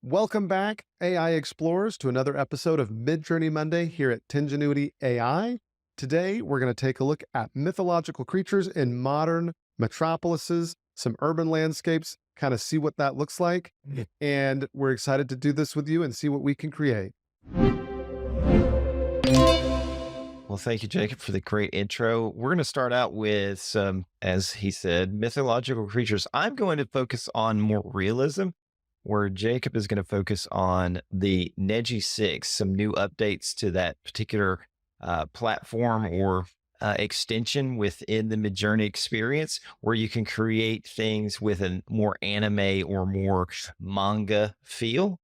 Welcome back, AI Explorers, to another episode of Midjourney Monday here at Tingenuity AI. Today, we're going to take a look at mythological creatures in modern metropolises, some urban landscapes, kind of see what that looks like. And we're excited to do this with you and see what we can create. Well, thank you, Jacob, for the great intro. We're going to start out with some, as he said, mythological creatures. I'm going to focus on more realism, where Jacob is going to focus on the Niji 6, some new updates to that particular platform or extension within the Midjourney experience, where you can create things with a more anime or more manga feel.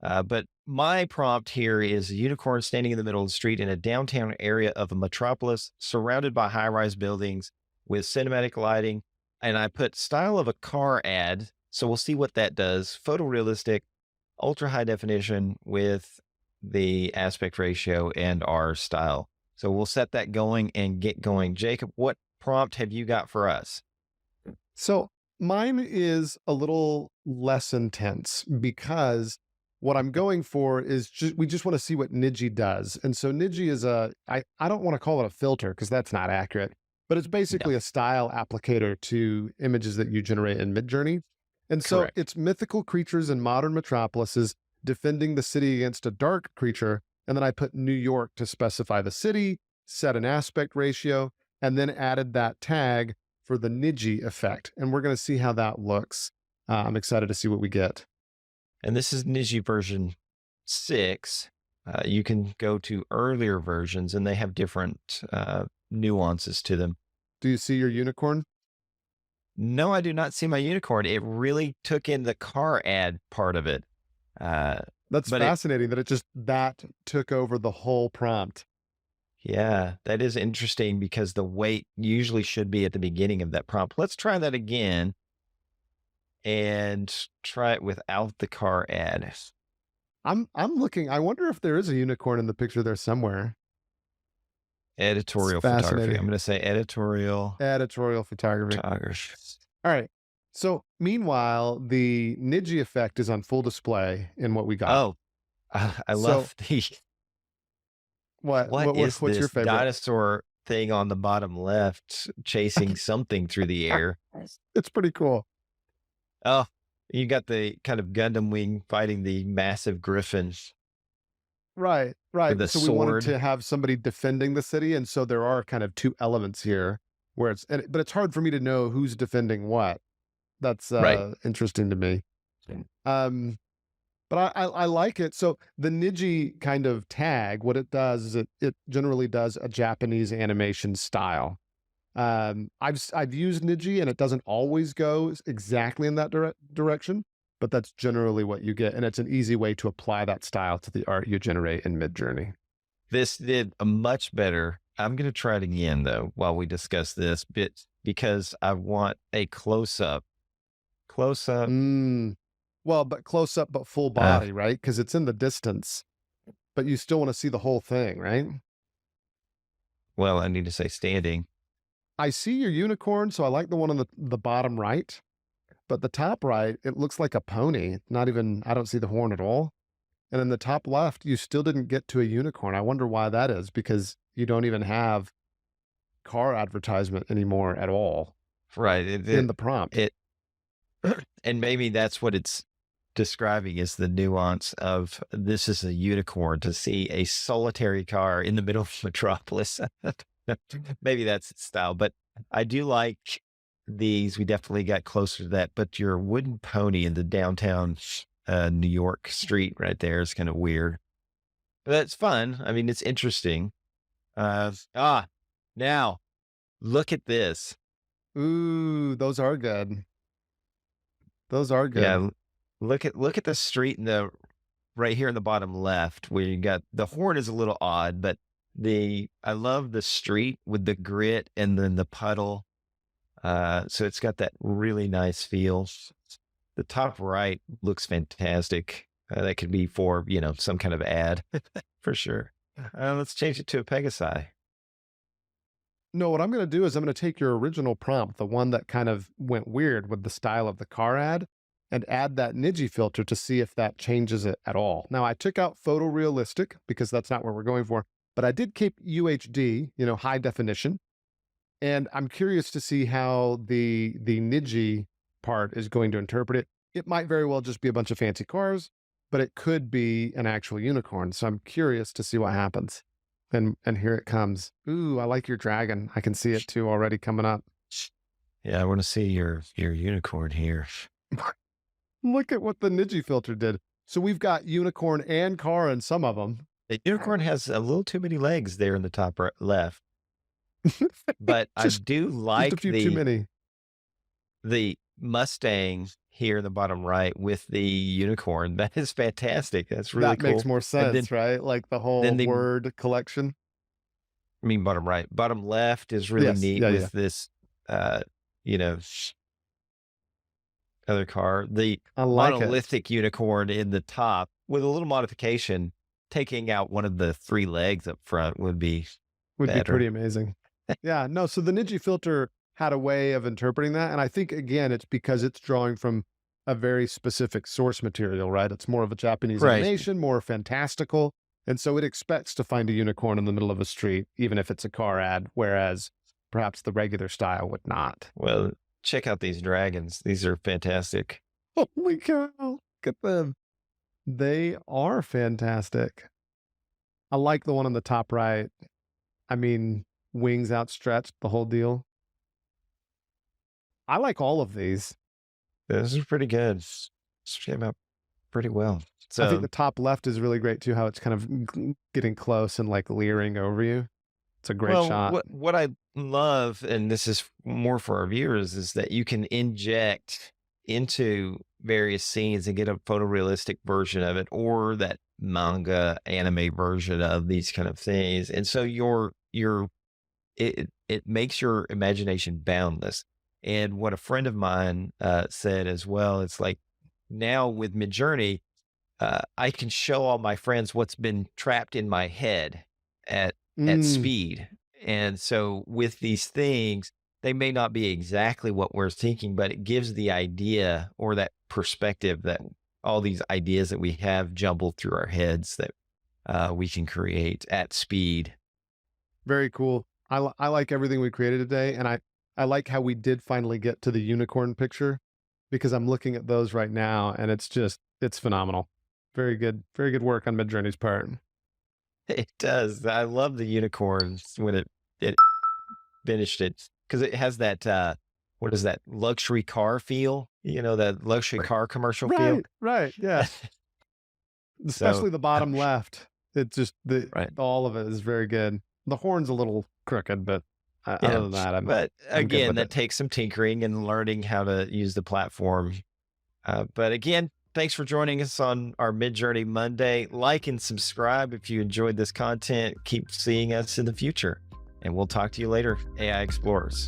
But my prompt here is a unicorn standing in the middle of the street in a downtown area of a metropolis surrounded by high rise buildings with cinematic lighting. And I put style of a car ad. So we'll see what that does. Photorealistic, ultra high definition with the aspect ratio and our style. So we'll set that going and get going. Jacob, what prompt have you got for us? So mine is a little less intense because what I'm going for is we just want to see what Niji does. And so Niji is I don't want to call it a filter because that's not accurate, but it's No, basically a style applicator to images that you generate in Midjourney. And so correct. it's mythical creatures in modern metropolises defending the city against a dark creature. And then I put New York to specify the city, set an aspect ratio, and then added that tag for the Niji effect. And we're going to see how that looks. I'm excited to see what we get. And this is Niji version 6. You can go to earlier versions and they have different nuances to them. Do you see your unicorn? No, I do not see my unicorn. It really took in the car ad part of it. Uh, That's but it, fascinating that it just that took over the whole prompt. yeah, that is interesting because the weight usually should be at the beginning of that prompt. Let's try that again and try it without the car ad. I'm looking. I wonder if there is a unicorn in the picture there somewhere. It's Editorial photography. I'm fascinating. going to say editorial Editorial photography. photography. All right. So meanwhile, the Niji effect is on full display in what we got. Oh, I So love the what is what's your this favorite? dinosaur thing on the bottom left chasing something through the air? It's pretty cool. Oh, you got the kind of Gundam wing fighting the massive griffin Right, with right. a So we wanted sword. to have somebody defending the city, and so there are kind of two elements here where but it's hard for me to know who's defending what. That's Right. interesting to me. Um, but I like it. So the Niji kind of tag, what it does is it generally does a Japanese animation style. I've used Niji and it doesn't always go exactly in that direction, but that's generally what you get, and it's an easy way to apply that style to the art you generate in Midjourney. This did a much better. I'm going to try it again though while we discuss this bit because I want a close up. Close up. Mm. Well, but close up, but full Uh, body, right? Because it's in the distance, but you still want to see the whole thing, right? well, I need to say standing. I see your unicorn, so I like the one on the bottom right, but the top right, it looks like a pony. Not even, I don't see the horn at all. And in the top left, you still didn't get to a unicorn. I wonder why that is, because you don't even have car advertisement anymore at all Right. in the prompt. It and maybe that's what it's describing is the nuance of this is a unicorn to see a solitary car in the middle of Metropolis. Maybe that's its style, but I do like these. We definitely got closer to that, but your wooden pony in the downtown New York street right there is kind of weird. But that's fun. I mean, it's interesting. Ah, now look at this. Ooh, those are good. Those are Yeah, good. look at the street in the right here in the bottom left where you got the horn is a little odd, but the I love the street with the grit and then the puddle. So it's got that really nice feel. The top right looks fantastic. That could be for, some kind of ad for sure. Let's change it to a Pegasi. No, what I'm going to do is I'm going to take your original prompt, the one that kind of went weird with the style of the car ad, and add that niji filter to see if that changes it at all. Now, I took out photorealistic because that's not what we're going for, but I did keep UHD, high definition. And I'm curious to see how the niji part is going to interpret it. It might very well just be a bunch of fancy cars, but it could be an actual unicorn. So I'm curious to see what happens. And here it comes. Ooh, I like your dragon. I can see it too already coming up. Yeah, I want to see your unicorn here. Look at what the niji filter did. So we've got unicorn and car in some of them. The unicorn has a little too many legs there in the top left, but I just do just a like few too many. the Mustang here in the bottom right with the unicorn. That is fantastic. That's really That makes cool. more And then sense, right? Like the then whole the word collection. I mean bottom right, bottom left is really Yes. neat Yeah, yeah. with this you know, other car. The I like it. monolithic unicorn in the top with a little modification, taking out one of the 3 legs up front would be Would be pretty better. amazing. Yeah, no, so the niji filter had a way of interpreting that, and I think, again, it's because it's drawing from a very specific source material, right? It's more of a Japanese Right. animation, more fantastical, and so it expects to find a unicorn in the middle of a street, even if it's a car ad, whereas perhaps the regular style would not. Well, check out these dragons. These are fantastic. Holy cow, look at them. They are fantastic. I like the one on the top right. I mean, wings outstretched, the whole deal. I like all of these. Those are pretty good. Came out pretty well. I think the So, top left is really great too, how it's kind of getting close and like leering over you. It's a great well, shot. what I love, and this is more for our viewers, is that you can inject into various scenes and get a photorealistic version of it, or that manga anime version of these kind of things. And so it makes your imagination boundless. And what a friend of mine said as well, it's like now with Midjourney, I can show all my friends what's been trapped in my head at Mm, speed. And so with these things, they may not be exactly what we're thinking, but it gives the idea or that perspective that all these ideas that we have jumbled through our heads that we can create at speed. very cool. I like everything we created today, and I like how we did finally get to the unicorn picture because I'm looking at those right now, and it's phenomenal. Very good work on Midjourney's part. It does. I love the unicorns when it finished it because it has that what is that luxury car feel? You know, that luxury car commercial feel. Right, right, yeah. So Especially the bottom left. It just the right. all of it is very good. The horn's a little crooked, but other Yeah. than that, But I'm good again, with that it. takes some tinkering and learning how to use the platform. But again, thanks for joining us on our Midjourney Monday. Like and subscribe if you enjoyed this content. Keep seeing us in the future. And we'll talk to you later, AI Explorers.